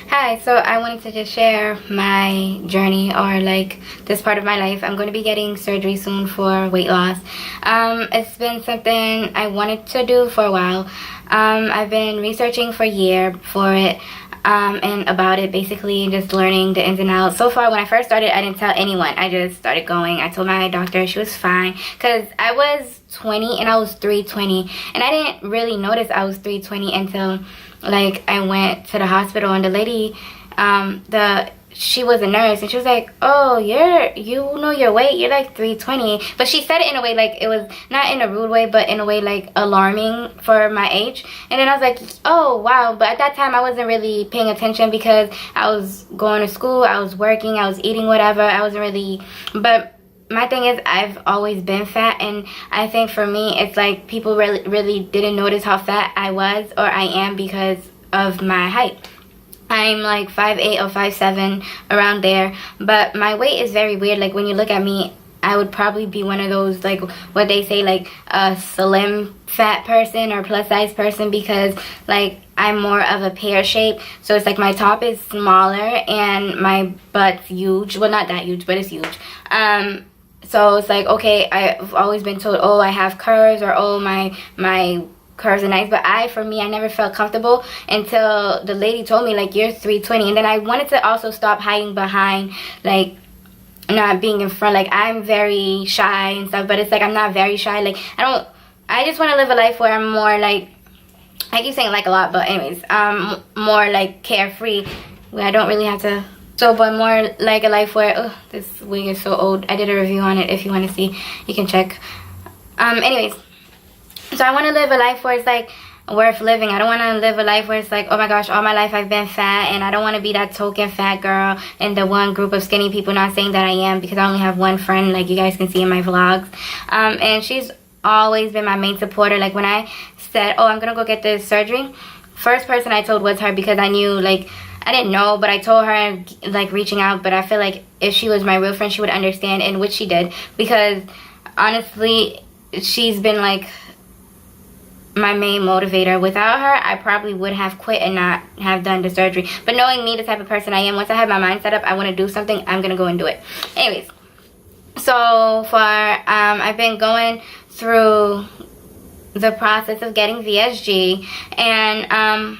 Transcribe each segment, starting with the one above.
Hi, so I wanted to just share my journey or like this part of my life. I'm going to be getting surgery soon for weight loss. It's been something I wanted to do for a while. I've been researching for a year for it and about it, basically just learning the ins and outs. So far, when I first started, I didn't tell anyone. I just started going. I told my doctor, she was fine, because I was 20 and I was 320, and I didn't really notice I was 320 until like I went to the hospital, and the lady, she was a nurse, and she was like, oh, you know your weight, you're like 320. But she said it in a way like it was not in a rude way, but in a way like alarming for my age. And then I was like, oh wow. But at that time I wasn't really paying attention because I was going to school, I was working, I was eating whatever. I wasn't really, but my thing is, I've always been fat, and I think for me it's like people really didn't notice how fat I was or I am because of my height. I'm like 5'8" or 5'7", around there, but my weight is very weird. Like when you look at me, I would probably be one of those, like what they say, like a slim fat person or plus size person, because like I'm more of a pear shape. So it's like my top is smaller and my butt's huge. Well, not that huge, but it's huge. So it's like, okay, I've always been told, oh, I have curves, or oh, my curves are nice. But for me, I never felt comfortable until the lady told me, like, you're 320. And then I wanted to also stop hiding behind, like, not being in front. Like, I'm very shy and stuff, but it's like I'm not very shy. Like, I just want to live a life where I'm more like, I keep saying like a lot, but anyways, more like carefree, where I don't really have to. So, but more like a life where, oh, this wig is so old. I did a review on it. If you want to see, you can check. Anyways, so I want to live a life where it's like worth living. I don't want to live a life where it's like, oh my gosh, all my life I've been fat, and I don't want to be that token fat girl in the one group of skinny people. Not saying that I am, because I only have one friend, like you guys can see in my vlogs. And she's always been my main supporter. Like when I said, oh, I'm going to go get this surgery, first person I told was her, because I knew, like, I didn't know, but I told her, like, reaching out. But I feel like if she was my real friend, she would understand, and which she did, because honestly, she's been like my main motivator. Without her, I probably would have quit and not have done the surgery. But knowing me, the type of person I am, once I have my mind set up, I want to do something, I'm gonna go and do it. Anyways, so far, I've been going through the process of getting VSG, and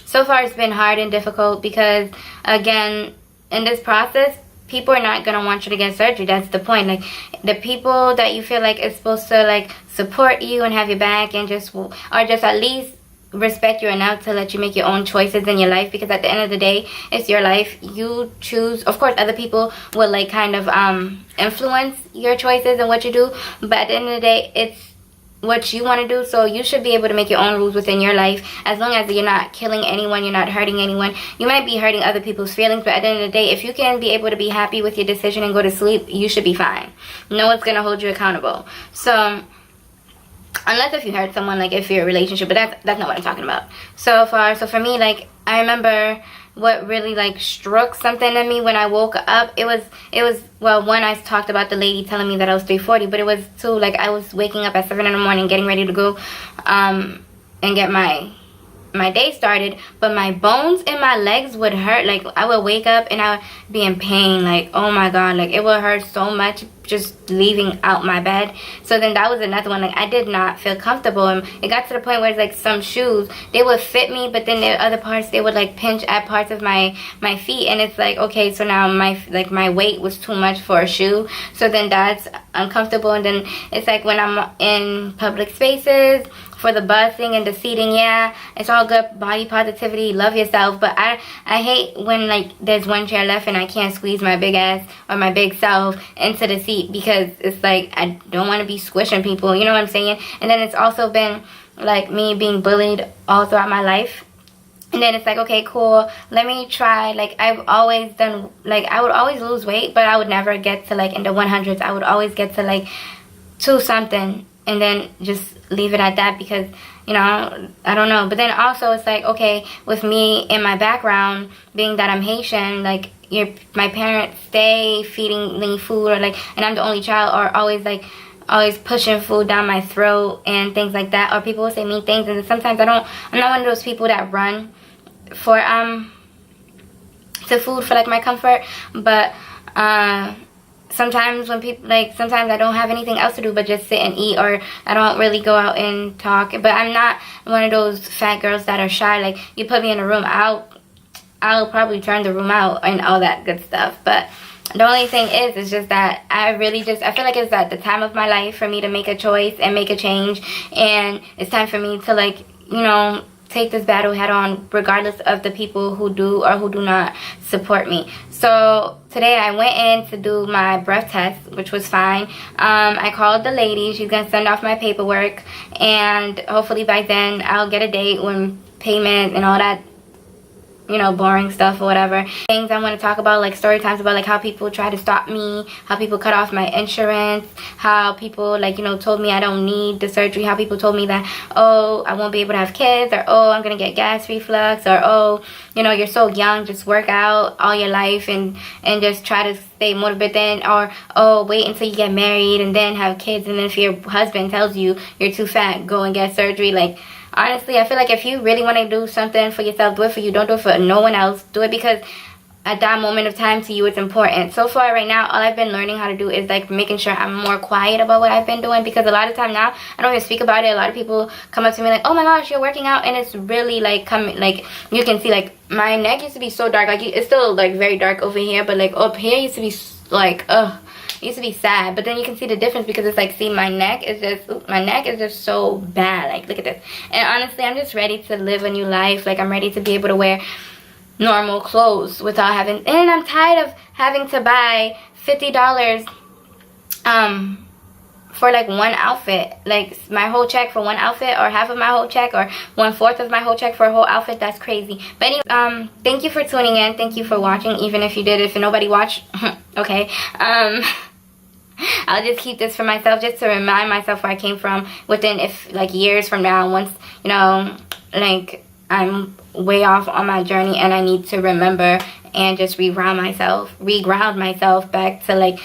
so far it's been hard and difficult, because again, in this process, people are not gonna want you to get surgery. That's the point. Like, the people that you feel like is supposed to like support you and have your back and just at least respect you enough to let you make your own choices in your life, because at the end of the day, it's your life. You choose. Of course, other people will like kind of influence your choices and what you do, but at the end of the day, it's what you want to do. So you should be able to make your own rules within your life, as long as you're not killing anyone, you're not hurting anyone. You might be hurting other people's feelings, but at the end of the day, if you can be able to be happy with your decision and go to sleep, you should be fine. No one's gonna hold you accountable. So unless if you hurt someone, like if you're in a relationship, but that's not what I'm talking about. So for me, like, I remember what really like struck something in me when I woke up. It was well, one, I talked about the lady telling me that I was 340, but it was two, like, I was waking up at 7 in the morning getting ready to go and get my day started, but my bones in my legs would hurt. Like, I would wake up and I would be in pain. Like, oh my god, like it would hurt so much just leaving out my bed. So then that was another one. Like, I did not feel comfortable, and it got to the point where it's like some shoes, they would fit me, but then the other parts, they would like pinch at parts of my feet, and it's like, okay, so now my weight was too much for a shoe, so then that's uncomfortable. And then it's like when I'm in public spaces, for the busing and the seating, yeah, it's all good, body positivity, love yourself, but I hate when like there's one chair left and I can't squeeze my big ass or my big self into the seat, because it's like I don't want to be squishing people, you know what I'm saying? And then it's also been like me being bullied all throughout my life. And then it's like, okay, cool, let me try. Like, I've always done, like, I would always lose weight, but I would never get to like in the 100s. I would always get to like 2 something and then just leave it at that, because, you know, I don't know. But then also it's like, okay, with me in my background, being that I'm Haitian, like, my parents stay feeding me food, or like, and I'm the only child, or always pushing food down my throat and things like that, or people will say mean things. And sometimes I'm not one of those people that run for to food for like my comfort. But sometimes when people sometimes I don't have anything else to do but just sit and eat, or I don't really go out and talk. But I'm not one of those fat girls that are shy. Like, you put me in a room, I'll probably turn the room out and all that good stuff. But the only thing is just that I feel like it's at the time of my life for me to make a choice and make a change, and it's time for me to, like, you know, take this battle head on, regardless of the people who do or who do not support me. So today I went in to do my breath test, which was fine. I called the lady. She's gonna send off my paperwork, and hopefully by then I'll get a date when payment and all that, you know, boring stuff or whatever. Things I want to talk about, like story times about like how people try to stop me, how people cut off my insurance, how people, like, you know, told me I don't need the surgery, how people told me that, oh, I won't be able to have kids, or oh, I'm gonna get gas reflux, or oh, you know, you're so young, just work out all your life and just try to stay motivated, or oh, wait until you get married and then have kids, and then if your husband tells you you're too fat, go and get surgery. Like, honestly, I feel like if you really want to do something for yourself, do it for you. Don't do it for no one else. Do it because at that moment of time to you, it's important. So far right now, all I've been learning how to do is like making sure I'm more quiet about what I've been doing, because a lot of time now I don't even speak about it. A lot of people come up to me like, oh my gosh, you're working out, and it's really like coming, like, you can see like my neck used to be so dark, like it's still like very dark over here, but like up here used to be like, it used to be sad. But then you can see the difference, because it's like, see, my neck is just so bad. Like, look at this. And honestly, I'm just ready to live a new life. Like, I'm ready to be able to wear normal clothes without having, and I'm tired of having to buy $50 for like one outfit, like my whole check for one outfit, or half of my whole check, or 1/4 of my whole check for a whole outfit. That's crazy. But anyway, thank you for tuning in. Thank you for watching, even if you did. If nobody watched, okay. I'll just keep this for myself, just to remind myself where I came from within, if like years from now, once, you know, like I'm way off on my journey and I need to remember and just reground myself back to, like,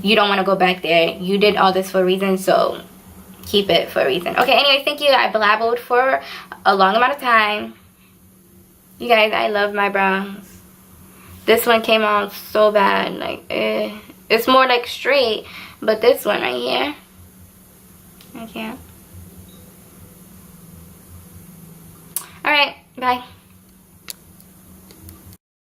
you don't want to go back there. You did all this for a reason, so keep it for a reason. Okay, anyways, thank you. I blabbled for a long amount of time. You guys, I love my brows. This one came out so bad, like, it's more like straight, but this one right here, I can't. Alright, bye.